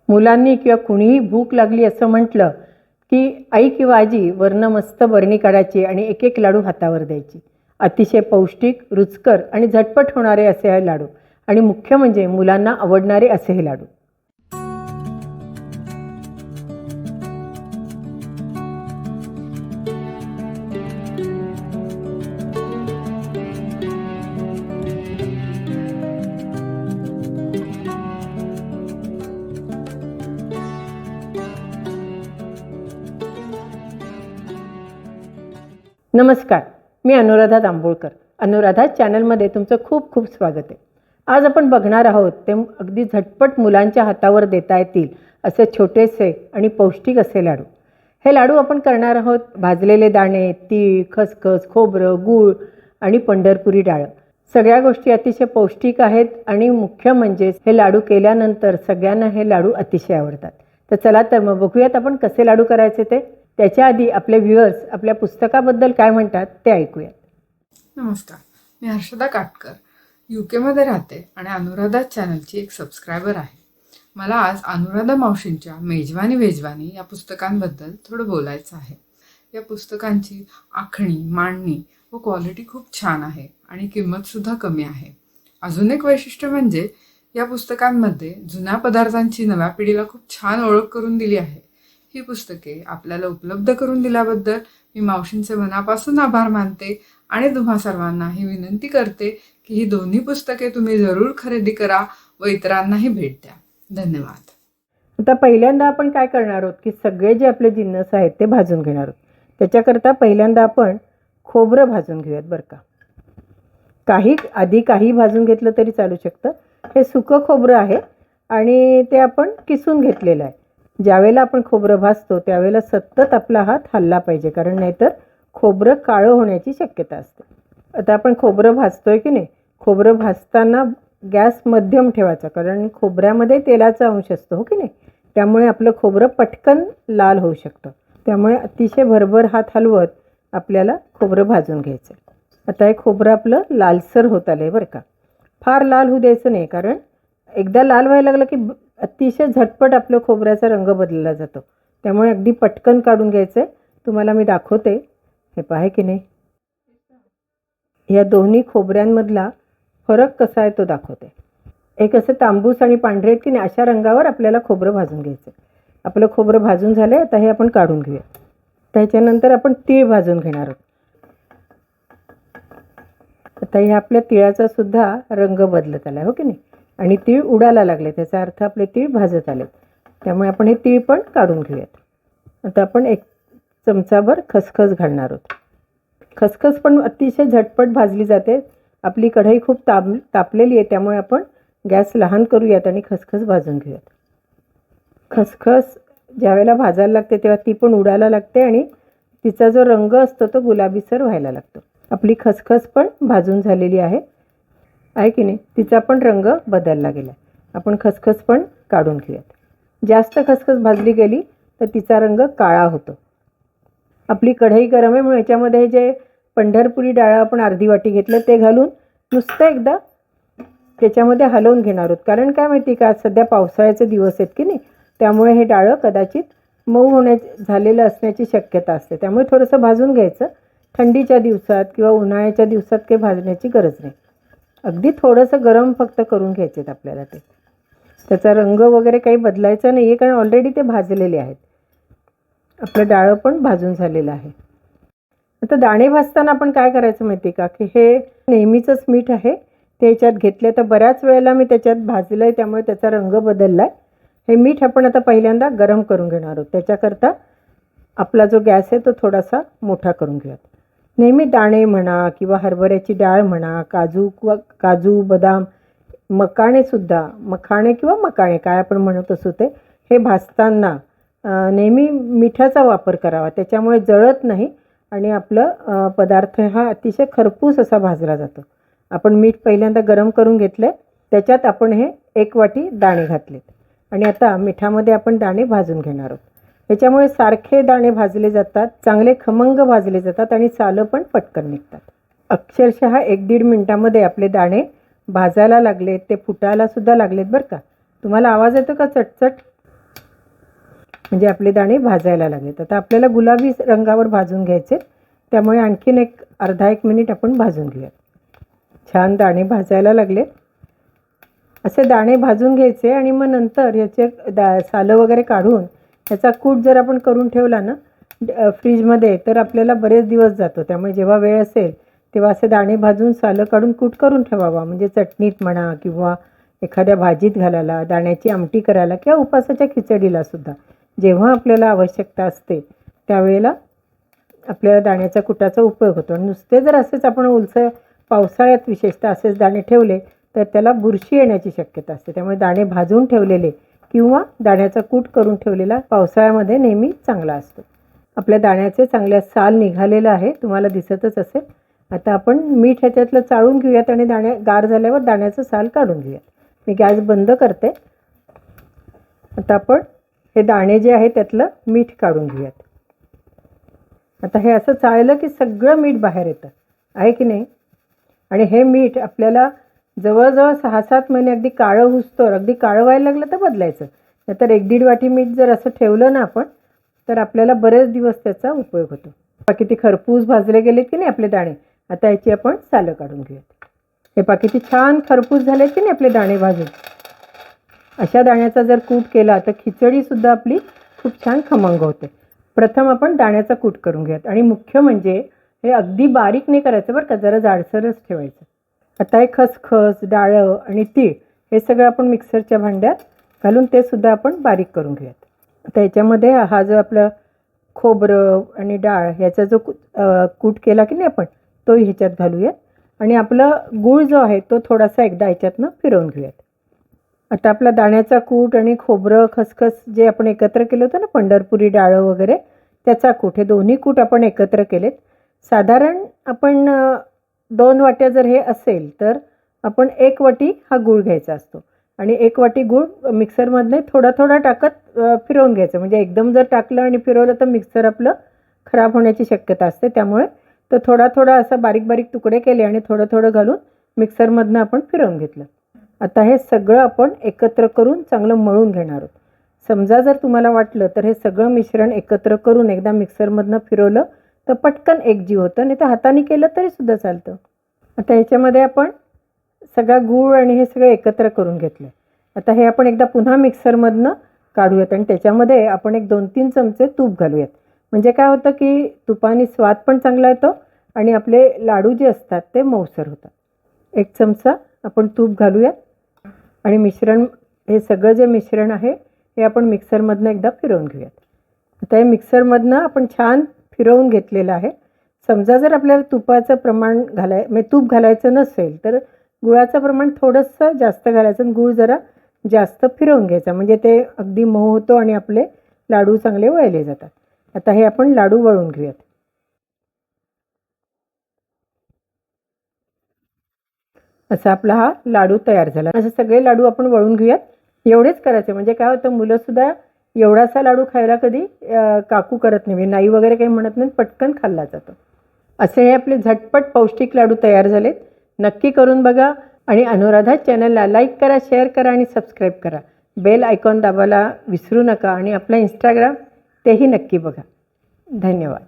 मुलांनी किंवा कुणीही भूक लागली असं म्हटलं की आई किंवा आजी वरनं मस्त बरणी काढायची आणि एक एक लाडू हातावर द्यायची. अतिशय पौष्टिक, रुचकर आणि झटपट होणारे असे हे लाडू आणि मुख्य म्हणजे मुलांना आवडणारे असे हे लाडू. नमस्कार, मी अनुराधा जांभूळकर. अनुराधा चॅनलमध्ये तुमचं खूप खूप स्वागत आहे. आज आपण बघणार आहोत ते अगदी झटपट मुलांच्या हातावर देता येतील असे छोटेसे आणि पौष्टिक असे लाडू. हे लाडू आपण करणार आहोत भाजलेले दाणे, तीळ, खसखस, खोबरं, गूळ आणि पंढरपुरी डाळ. सगळ्या गोष्टी अतिशय पौष्टिक आहेत आणि मुख्य म्हणजे हे लाडू केल्यानंतर सगळ्यांना हे लाडू अतिशय आवडतात. तर चला तर मग बघूयात आपण कसे लाडू करायचे ते. त्याच्या आधी आपले व्ह्युअर्स आपल्या पुस्तकाबद्दल काय म्हणतात ते ऐकूयात. नमस्कार, मी हर्षदा काटकर UK राहते आणि अनुराधा चॅनलची एक सबस्क्रायबर आहे. मला आज अनुराधा मावशींच्या मेजवानी वेजवानी या पुस्तकांबद्दल थोडं बोलायचं आहे. या पुस्तकांची आखणी, मांडणी व क्वालिटी खूप छान आहे आणि किंमतसुद्धा कमी आहे. अजून एक वैशिष्ट्य म्हणजे या पुस्तकांमध्ये जुन्या पदार्थांची नव्या पिढीला खूप छान ओळख करून दिली आहे. ही पुस्तके आपल्याला उपलब्ध करून दिल्याबद्दल मी मावशींचे मनापासून आभार मानते आणि तुम्हा सर्वांना ही विनंती करते की ही दोन्ही पुस्तके तुम्ही जरूर खरेदी करा व इतरांनाही भेट द्या. धन्यवाद. आता पहिल्यांदा आपण काय करणार आहोत की सगळे जे आपले जिन्नस आहेत ते भाजून घेणार आहोत. त्याच्याकरता पहिल्यांदा आपण खोबरं भाजून घेऊयात बरं का. काही भाजून घेतलं तरी चालू शकतं. हे सुकं खोबरं आहे आणि ते आपण किसून घेतलेलं आहे. ज्यावेळेला आपण खोबरं भाजतो त्यावेळेला सतत आपला हात हलला पाहिजे, कारण नाहीतर खोबरं काळं होण्याची शक्यता असते. आता आपण खोबरं भाजतोय की नाही, खोबरं भाजताना गॅस मध्यम ठेवायचा, कारण खोबऱ्यामध्ये तेलाचा अंश असतो हो की नाही. त्यामुळे आपलं खोबरं पटकन लाल होऊ शकतं. त्यामुळे अतिशय भरभर हात हलवत आपल्याला खोबरं भाजून घ्यायचं. आता हे खोबरं आपलं लालसर होत आलं आहे बरं का. फार लाल होऊ द्यायचं नाही, कारण एकदा लाल व्हायला लागलं की अतिशय झटपट आपलं खोबऱ्याचा रंग बदलला जातो. त्यामुळे अगदी पटकन काढून घ्यायचं आहे. तुम्हाला मी दाखवते, हे पहा की नाही. या दोन्ही खोबऱ्यांमधला फरक कसा आहे तो दाखवते. एक असं तांबूस आणि पांढरे की नाही अशा रंगावर आपल्याला खोबरं भाजून घ्यायचं. आपलं खोबरं भाजून झालं आहे. आता हे आपण काढून घेऊया. त्याच्यानंतर आपण तीळ भाजून घेणार आहोत. आता हे आपल्या तिळाचा सुद्धा रंग बदलत आला हो की नाही, आणि तीळ उडायला लागले, त्याचा अर्थ आपले तीळ भाजत आले. त्यामुळे आपण हे तीळ पण काढून घेऊयात. आता आपण 1 चमचाभर खसखस घालणार आहोत. खसखस पण अतिशय झटपट भाजली जाते. आपली कढई खूप तापलेली आहे, त्यामुळे आपण गॅस लहान करूयात आणि खसखस भाजून घेऊयात. खसखस ज्यावेळेला भाजायला लागते तेव्हा ती पण उडायला लागते आणि तिचा जो रंग असतो तो गुलाबीसर व्हायला लागतो. आपली खसखस पण भाजून झालेली आहे की नाही, तिचा पण रंग बदलला गेला. आपण खसखस पण काढून घेऊयात. जास्त खसखस भाजली गेली तर तिचा रंग काळा होतो. आपली कढई गरम आहे म्हणून याच्यामध्ये जे पंढरपुरी डाळ आपण अर्धी वाटी घेतलं ते घालून नुसतं एकदा त्याच्यामध्ये हलवून घेणार आहोत. कारण काय माहिती का, सध्या पावसाळ्याचे दिवस आहेत की नाही, त्यामुळे हे डाळं कदाचित मऊ झालेलं असण्याची शक्यता असते. त्यामुळे थोडंसं भाजून घ्यायचं. थंडीच्या दिवसात किंवा उन्हाळ्याच्या दिवसात काही भाजण्याची गरज नाही. अगदी थोडंसं गरम फक्त करून घ्यायचे आहेत आपल्याला. ते त्याचा रंग वगैरे काही बदलायचा नाही आहे, कारण ऑलरेडी ते भाजलेले आहेत. आपलं डाळं पण भाजून झालेलं आहे. आता दाणे भाजताना आपण काय करायचं माहिती का, की हे नेहमीचंच मीठ आहे ते ह्याच्यात घेतले. तर बऱ्याच वेळेला मी त्याच्यात भाजलं आहे, त्यामुळे त्याचा रंग बदलला आहे. हे मीठ आपण आता पहिल्यांदा गरम करून घेणार आहोत. त्याच्याकरता आपला जो गॅस आहे तो थोडासा मोठा करून घेऊयात. नेहमी दाणे म्हणा किंवा हरभऱ्याची डाळ म्हणा, काजू, बदाम, मखाणे किंवा मकाणे काय आपण म्हणत असू ते, हे भाजताना नेहमी मिठाचा वापर करावा. त्याच्यामुळे जळत नाही आणि आपलं पदार्थ हा अतिशय खरपूस असा भाजला जातो. आपण मीठ पहिल्यांदा गरम करून घेतलं, त्याच्यात आपण हे 1 वाटी दाणे घातलेत आणि आता मिठामध्ये आपण दाणे भाजून घेणार आहोत. त्याच्यामुळे सारखे दाणे भाजले जातात, चांगले खमंग भाजले जातात आणि सालं पण पटकन निघतात. अक्षरशः 1-1.5 मिनिटामध्ये आपले दाणे भाजायला लागलेत, ते फुटायला सुद्धा लागलेत बरं का. तुम्हाला आवाज येतो का चटचट? म्हणजे आपले दाणे भाजायला लागलेत. आता आपल्याला गुलाबी रंगावर भाजून घ्यायचे, त्यामुळे आणखीन एक अर्धा 1 मिनिट आपण भाजून घेऊयात. छान दाणे भाजायला लागले. असे दाणे भाजून घ्यायचे आणि मग नंतर याचे सालं वगैरे काढून याचा कूट जर आपण करून ठेवला ना फ्रीजमध्ये तर आपल्याला बरेच दिवस जातो. त्यामुळे जेव्हा वेळ असेल तेव्हा असे दाणे भाजून सालं काढून कूट करून ठेवावा. म्हणजे चटणीत म्हणा किंवा एखाद्या भाजीत घालायला, दाण्याची आमटी करायला किंवा उपासाच्या खिचडीला सुद्धा जेव्हा आपल्याला आवश्यकता असते त्यावेळेला आपल्याला दाण्याच्या कुटाचा उपयोग होतो. आणि नुसते जर असेच आपण ओलसर पावसाळ्यात विशेषतः असेच दाणे ठेवले तर त्याला बुरशी येण्याची शक्यता असते. त्यामुळे दाणे भाजून ठेवलेले किंवा दाण्याचा कूट करून ठेवलेला पावसाळ्यामध्ये नेहमी चांगला असतो. आपल्या दाण्याचे चांगल्या साल निघालेलं आहे, तुम्हाला दिसतच असेल. आता आपण मीठ ह्याच्यातलं चाळून घेऊयात आणि गार झाल्यावर दाण्याचं साल काढून घेऊयात. मी गॅस बंद करते. आता आपण हे दाणे जे आहे त्यातलं मीठ काढून घेऊयात. आता हे असं चाळलं की सगळं मीठ बाहेर येतं, आहे की नाही. आणि हे मीठ आपल्याला जवळजवळ 6-7 महिने अगदी काळं हुसतोवर, अगदी काळं व्हायला लागलं तर बदलायचं. नाहीतर 1-1.5 वाटी मीठ जर असं ठेवलं ना आपण तर आपल्याला बरेच दिवस त्याचा उपयोग होतो. किती खरपूस भाजले गेलेत की नाही आपले दाणे. आता याची आपण सालं काढून घेऊयात. हे किती छान खरपूस झाले की नाही आपले दाणे भाजून. अशा दाण्याचा जर कूट केला तर खिचडीसुद्धा आपली खूप छान खमंग होते. प्रथम आपण दाण्याचा कूट करून घेऊयात आणि मुख्य म्हणजे हे अगदी बारीक नाही करायचं बरं का, जरा जाडसरच ठेवायचं. आता हे खसखस, डाळं आणि तीळ हे सगळं आपण मिक्सरच्या भांड्यात घालून ते सुद्धा आपण बारीक करून घेऊयात. आता याच्यामध्ये हा जो आपला खोबरं आणि डाळ ह्याचा जो कूट केला की नाही आपण तो ह्याच्यात घालूयात. आणि आपला गूळ जो आहे तो थोडासा एकदा ह्याच्यातनं फिरवून घेऊयात. आता आपला दाण्याचा कूट आणि खोबरं खसखस जे आपण एकत्र केलं होतं ना, पंढरपुरी डाळं वगैरे त्याचा कूट, हे दोन्ही कूट आपण एकत्र केलेत. साधारण आपण 2 वाट्या जर हे असेल तर आपण 1 वाटी हा गूळ घ्यायचा असतो. आणि 1 वाटी गूळ मिक्सरमधनं थोडा थोडा टाकत फिरवून घ्यायचं. म्हणजे एकदम जर टाकलं आणि फिरवलं तर मिक्सर आपलं खराब होण्याची शक्यता असते. त्यामुळे तो थोडा थोडा असा बारीक बारीक तुकडे केले आणि थोडं थोडं घालून मिक्सरमधनं आपण फिरवून घेतलं. आता हे सगळं आपण एकत्र करून चांगलं मळून घेणार आहोत. समजा जर तुम्हाला वाटलं तर हे सगळं मिश्रण एकत्र करून एकदा मिक्सरमधनं फिरवलं तर पटकन एकजीव होतं, नाही तर हाताने केलं तरी सुद्धा चालतं. आता ह्याच्यामध्ये आपण सगळा गूळ आणि हे सगळं एकत्र करून घेतलं. आता हे आपण एकदा पुन्हा मिक्सरमधनं काढूयात आणि त्याच्यामध्ये आपण 1-2-3 चमचे तूप घालूयात. म्हणजे काय होतं की तुपाने स्वाद पण चांगला येतो आणि आपले लाडू जे असतात ते मऊसर होतात. 1 चमचा आपण तूप घालूयात आणि मिश्रण, हे सगळं जे मिश्रण आहे हे आपण मिक्सरमधनं एकदा फिरवून घेऊयात. आता हे मिक्सरमधनं आपण छान फिरवून घेतलेलं आहे. समजा जर आपल्याला तुपाचं प्रमाण म्हणजे तूप घालायचं नसेल तर गुळाचं प्रमाण थोडंसं जास्त घालायचं आणि गूळ जरा जास्त फिरवून घ्यायचा. म्हणजे ते अगदी मऊ होतो आणि आपले लाडू चांगले वळले जातात. आता हे आपण लाडू वळून घेऊयात. असा आपला हा लाडू तयार झाला. असे सगळे लाडू आपण वळून घेऊयात. एवढेच करायचे, म्हणजे काय होतं मुलंसुद्धा एवढासा लाडू खायला कधी काकू करत नाही, नाही वगैरे काही म्हणत नाही, पटकन खाल्ला जातो. असे हे आपले झटपट पौष्टिक लाडू तयार झालेत. नक्की करून बघा आणि अनुराधा चॅनलला लाईक करा, शेअर करा आणि सबस्क्राईब करा. बेल आयकॉन दाबायला विसरू नका आणि आपला इंस्टाग्राम तेही नक्की बघा. धन्यवाद.